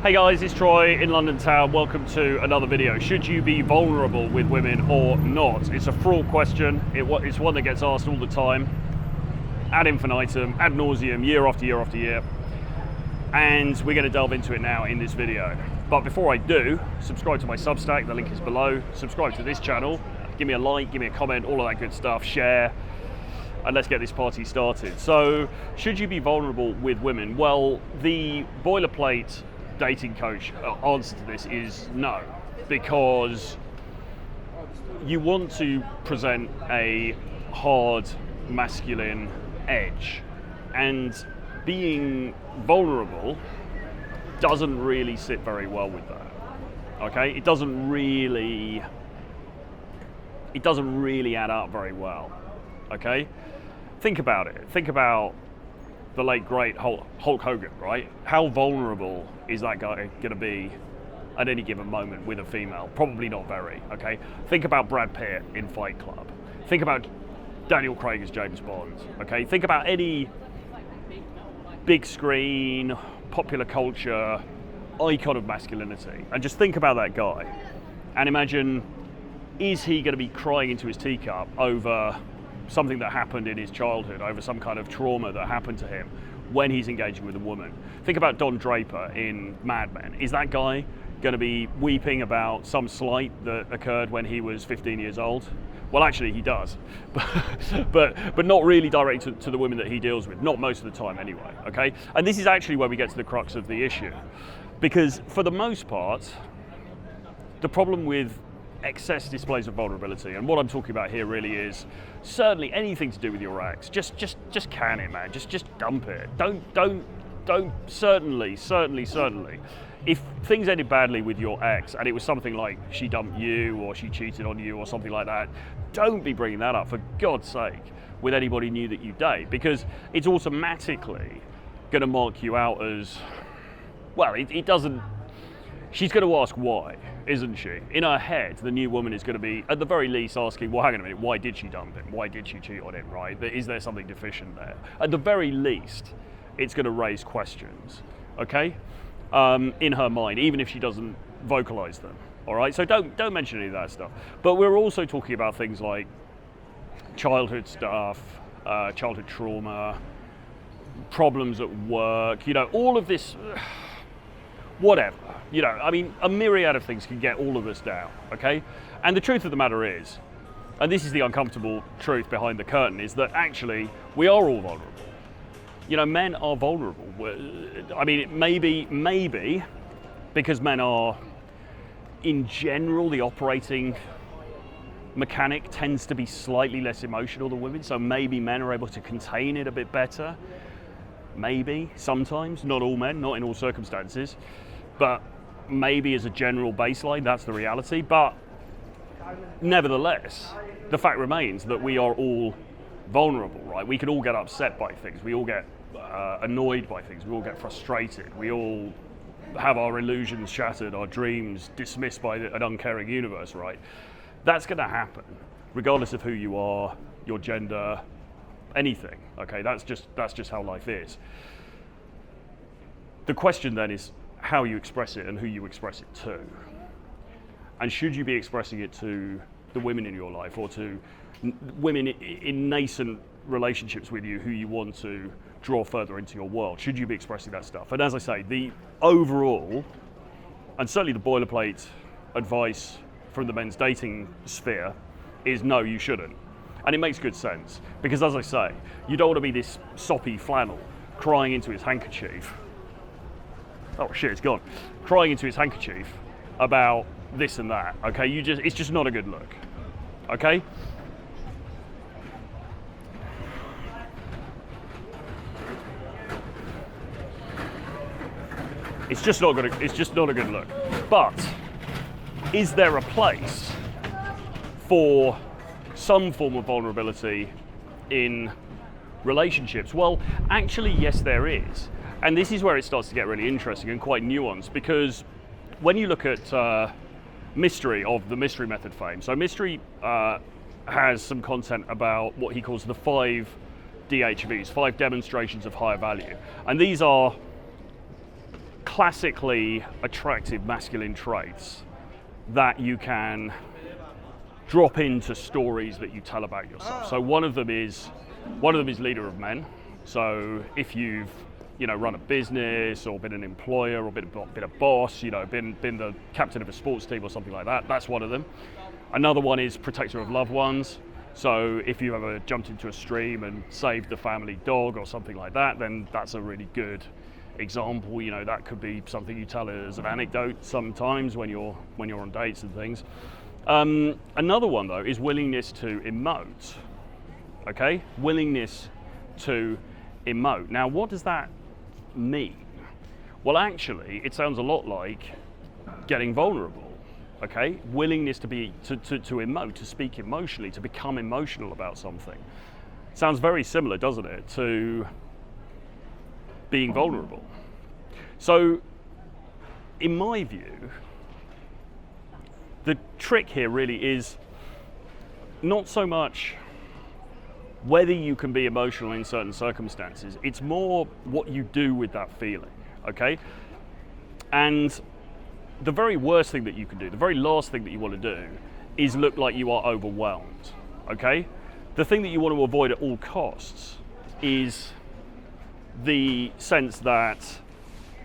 Hey guys, it's Troy in London town. Welcome to another video. Should you be vulnerable with women or not? It's a fraught question. It's one that gets asked all the time, ad infinitum, ad nauseum, year after year after year. And we're going to delve into it now in this video. But before I do, subscribe to my Substack, the link is below. Subscribe to this channel, give me a like, give me a comment, all of that good stuff, share, and let's get this party started. So, should you be vulnerable with women? Well, the boilerplate dating coach answer to this is no, because you want to present a hard masculine edge, and being vulnerable doesn't really sit very well with that. Okay, it doesn't really add up very well. Okay, think about it. Think about the late great Hulk Hogan, right? How vulnerable is that guy going to be at any given moment with a female? Probably not very. Okay, think about Brad Pitt in Fight Club. Think about Daniel Craig as James Bond. Okay, think about any big screen, popular culture icon of masculinity, and just think about that guy and imagine, is he going to be crying into his teacup over something that happened in his childhood, over some kind of trauma that happened to him when he's engaging with a woman? Think about Don Draper in Mad Men. Is that guy going to be weeping about some slight that occurred when he was 15 years old? Well, actually he does, but not really directed to the women that he deals with, not most of the time anyway, okay? And this is actually where we get to the crux of the issue, because for the most part, the problem with excess displays of vulnerability, and what I'm talking about here really is certainly anything to do with your ex, just can it, man, just dump it. Don't, certainly. If things ended badly with your ex and it was something like she dumped you or she cheated on you or something like that, don't be bringing that up, for God's sake, with anybody new that you date, because it's automatically going to mark you out as, well, it doesn't, she's going to ask why, isn't she? In her head, the new woman is going to be, at the very least, asking, well, hang on a minute, why did she dump him? Why did she cheat on him, right? Is there something deficient there? At the very least, it's going to raise questions, okay? In her mind, even if she doesn't vocalize them, all right? So don't mention any of that stuff. But we're also talking about things like childhood stuff, childhood trauma, problems at work, all of this, whatever. I mean, a myriad of things can get all of us down, okay? And the truth of the matter is, and this is the uncomfortable truth behind the curtain, is that actually we are all vulnerable. Men are vulnerable. I mean, maybe because men are, in general, the operating mechanic tends to be slightly less emotional than women, so maybe men are able to contain it a bit better. Maybe, sometimes, not all men, not in all circumstances, but maybe as a general baseline, that's the reality. But nevertheless, the fact remains that we are all vulnerable, right? We can all get upset by things. We all get annoyed by things. We all get frustrated. We all have our illusions shattered, our dreams dismissed by an uncaring universe, right? That's going to happen, regardless of who you are, your gender, anything. Okay, that's just how life is. The question then is how you express it and who you express it to. And should you be expressing it to the women in your life, or to women in nascent relationships with you who you want to draw further into your world? Should you be expressing that stuff? And as I say, the overall, and certainly the boilerplate advice from the men's dating sphere is no, you shouldn't. And it makes good sense, because as I say, you don't want to be this soppy flannel crying into his handkerchief. Oh shit, it's gone. Crying into his handkerchief about this and that, okay? It's just not a good look, okay? It's just not a good look. But is there a place for some form of vulnerability in relationships? Well, actually, yes, there is. And this is where it starts to get really interesting and quite nuanced, because when you look at Mystery of the Mystery Method fame, so Mystery has some content about what he calls the 5 DHVs, 5 demonstrations of higher value. And these are classically attractive masculine traits that you can drop into stories that you tell about yourself. So one of them is leader of men. So if you've run a business or been an employer or been a boss, been the captain of a sports team or something like that, that's one of them. Another one is protector of loved ones. So if you ever jumped into a stream and saved the family dog or something like that, then that's a really good example. That could be something you tell as an anecdote sometimes when you're on dates and things. Another one though is willingness to emote. Okay, willingness to emote. Now, what does that mean? Well, actually, it sounds a lot like getting vulnerable. Okay, willingness to emote, to speak emotionally, to become emotional about something. Sounds very similar, doesn't it, to being vulnerable. So, in my view, the trick here really is not so much whether you can be emotional in certain circumstances, it's more what you do with that feeling, okay? And the very worst thing that you can do, the very last thing that you want to do, is look like you are overwhelmed, okay? The thing that you want to avoid at all costs is the sense that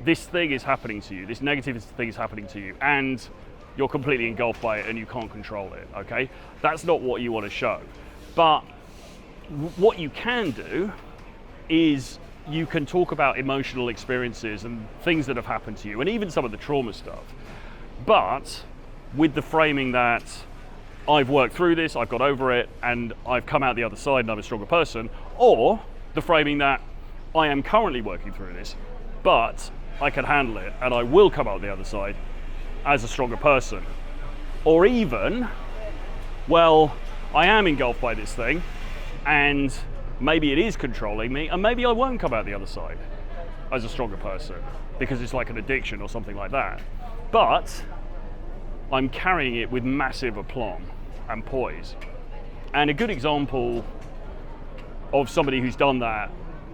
this thing is happening to you, this negative thing is happening to you, and you're completely engulfed by it and you can't control it, okay? That's not what you want to show. But what you can do is you can talk about emotional experiences and things that have happened to you, and even some of the trauma stuff, but with the framing that I've worked through this, I've got over it, and I've come out the other side and I'm a stronger person, or the framing that I am currently working through this, but I can handle it and I will come out the other side as a stronger person. Or even, well, I am engulfed by this thing and maybe it is controlling me, and maybe I won't come out the other side as a stronger person because it's like an addiction or something like that. But I'm carrying it with massive aplomb and poise. And a good example of somebody who's done that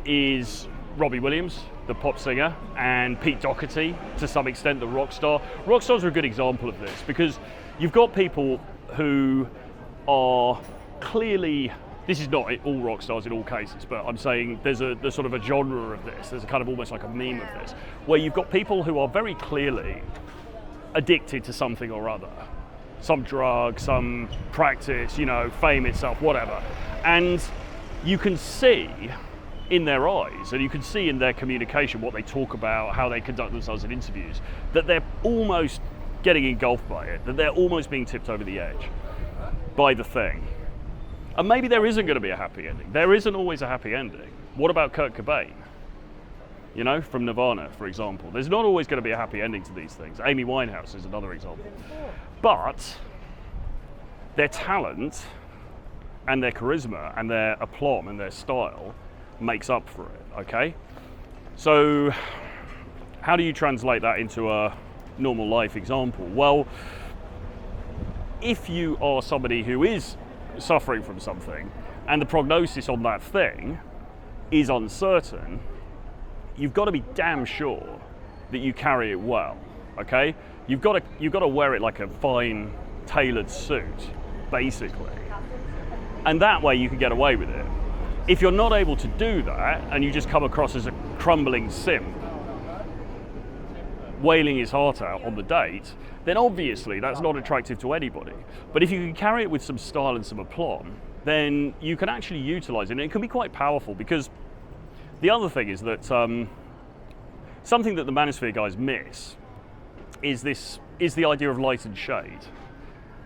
is Robbie Williams, the pop singer, and Pete Doherty, to some extent, the rock star. Rock stars are a good example of this because you've got people who are clearly, this is not all rock stars in all cases, but I'm saying there's sort of a genre of this. There's a kind of almost like a meme of this, where you've got people who are very clearly addicted to something or other, some drug, some practice, fame itself, whatever. And you can see in their eyes, and you can see in their communication, what they talk about, how they conduct themselves in interviews, that they're almost getting engulfed by it, that they're almost being tipped over the edge by the thing. And maybe there isn't going to be a happy ending. There isn't always a happy ending. What about Kurt Cobain? From Nirvana, for example. There's not always going to be a happy ending to these things. Amy Winehouse is another example. But their talent and their charisma and their aplomb and their style makes up for it, okay? So how do you translate that into a normal life example? Well, if you are somebody who is suffering from something and the prognosis on that thing is uncertain, you've got to be damn sure that you carry it well, okay? You've got to wear it like a fine tailored suit, basically. And that way you can get away with it. If you're not able to do that and you just come across as a crumbling simp, wailing his heart out on the date, then obviously that's not attractive to anybody. But if you can carry it with some style and some aplomb, then you can actually utilize it, and it can be quite powerful. Because the other thing is that something that the Manosphere guys miss is the idea of light and shade,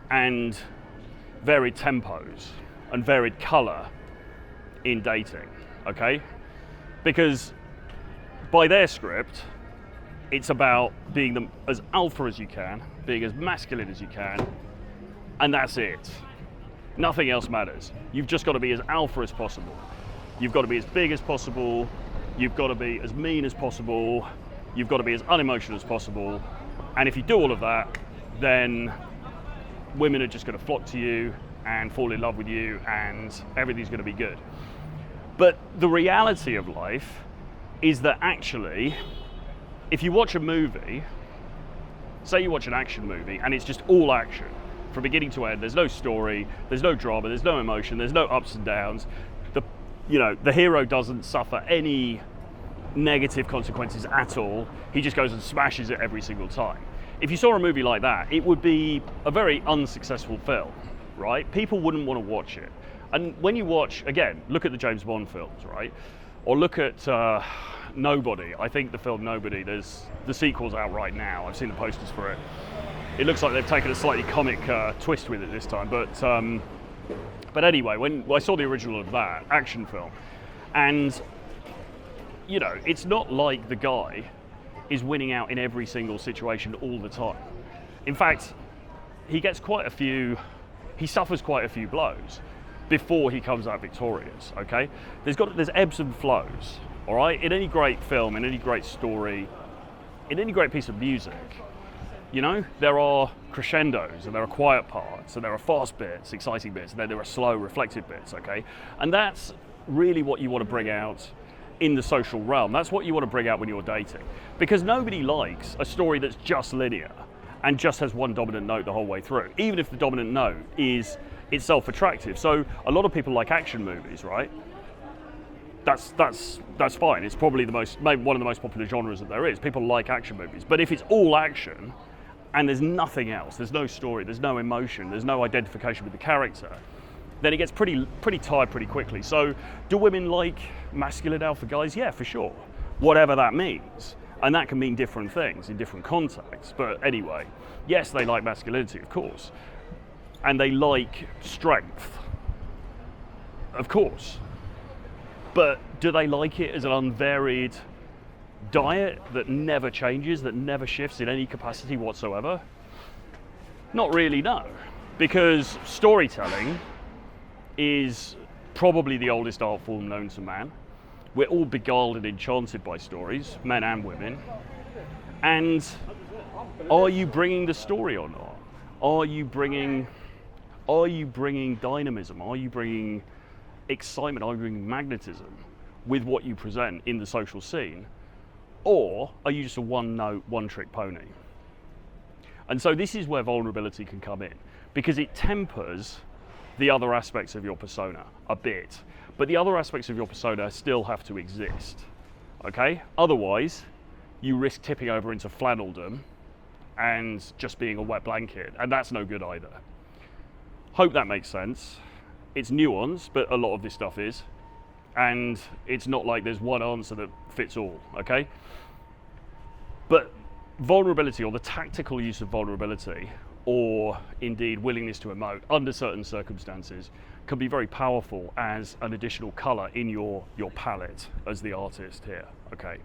and varied tempos, and varied colour in dating, okay? Because by their script, it's about being as alpha as you can, being as masculine as you can, and that's it. Nothing else matters. You've just got to be as alpha as possible. You've got to be as big as possible. You've got to be as mean as possible. You've got to be as unemotional as possible. And if you do all of that, then women are just going to flock to you and fall in love with you, and everything's going to be good. But the reality of life is that actually, if you watch a movie, say you watch an action movie and it's just all action from beginning to end, there's no story, there's no drama, there's no emotion, there's no ups and downs, the hero doesn't suffer any negative consequences at all, he just goes and smashes it every single time. If you saw a movie like that, it would be a very unsuccessful film, right? People wouldn't want to watch it. And when you watch, again, look at the James Bond films, right? Or look at Nobody. I think the film Nobody, there's the sequel's out right now. I've seen the posters for it. It looks like they've taken a slightly comic twist with it this time. But anyway, when I saw the original of that action film, and you know, it's not like the guy is winning out in every single situation all the time. In fact, he suffers quite a few blows before he comes out victorious, okay? There's ebbs and flows, all right? In any great film, in any great story, in any great piece of music, you know, there are crescendos and there are quiet parts and there are fast bits, exciting bits, and then there are slow, reflective bits, okay? And that's really what you want to bring out in the social realm. That's what you want to bring out when you're dating. Because nobody likes a story that's just linear and just has one dominant note the whole way through, even if the dominant note is itself attractive. So a lot of people like action movies, right? That's fine. It's probably maybe one of the most popular genres that there is. People like action movies. But if it's all action and there's nothing else, there's no story, there's no emotion, there's no identification with the character, then it gets pretty tired pretty quickly. So do women like masculine alpha guys? Yeah, for sure. Whatever that means. And that can mean different things in different contexts. But anyway, yes, they like masculinity, of course. And they like strength, of course. But do they like it as an unvaried diet that never changes, that never shifts in any capacity whatsoever? Not really, no. Because storytelling is probably the oldest art form known to man. We're all beguiled and enchanted by stories, men and women. And are you bringing the story or not? Are you bringing dynamism? Are you bringing excitement? Are you bringing magnetism with what you present in the social scene? Or are you just a one-note, one-trick pony? And so this is where vulnerability can come in, because it tempers the other aspects of your persona a bit, but the other aspects of your persona still have to exist, okay? Otherwise, you risk tipping over into flannelldom and just being a wet blanket, and that's no good either. Hope that makes sense. It's nuanced, but a lot of this stuff is, and it's not like there's one answer that fits all, okay? But vulnerability, or the tactical use of vulnerability, or indeed willingness to emote under certain circumstances, can be very powerful as an additional color in your palette as the artist here, okay?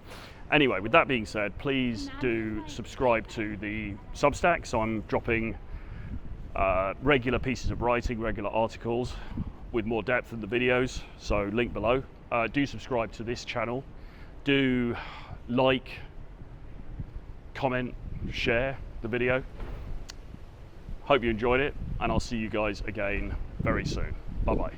Anyway, with that being said, please do subscribe to the Substack. So I'm dropping regular pieces of writing, regular articles with more depth than the videos, so link below. Do subscribe to this channel. Do like, comment, share the video. Hope you enjoyed it, and I'll see you guys again very soon. Bye-bye.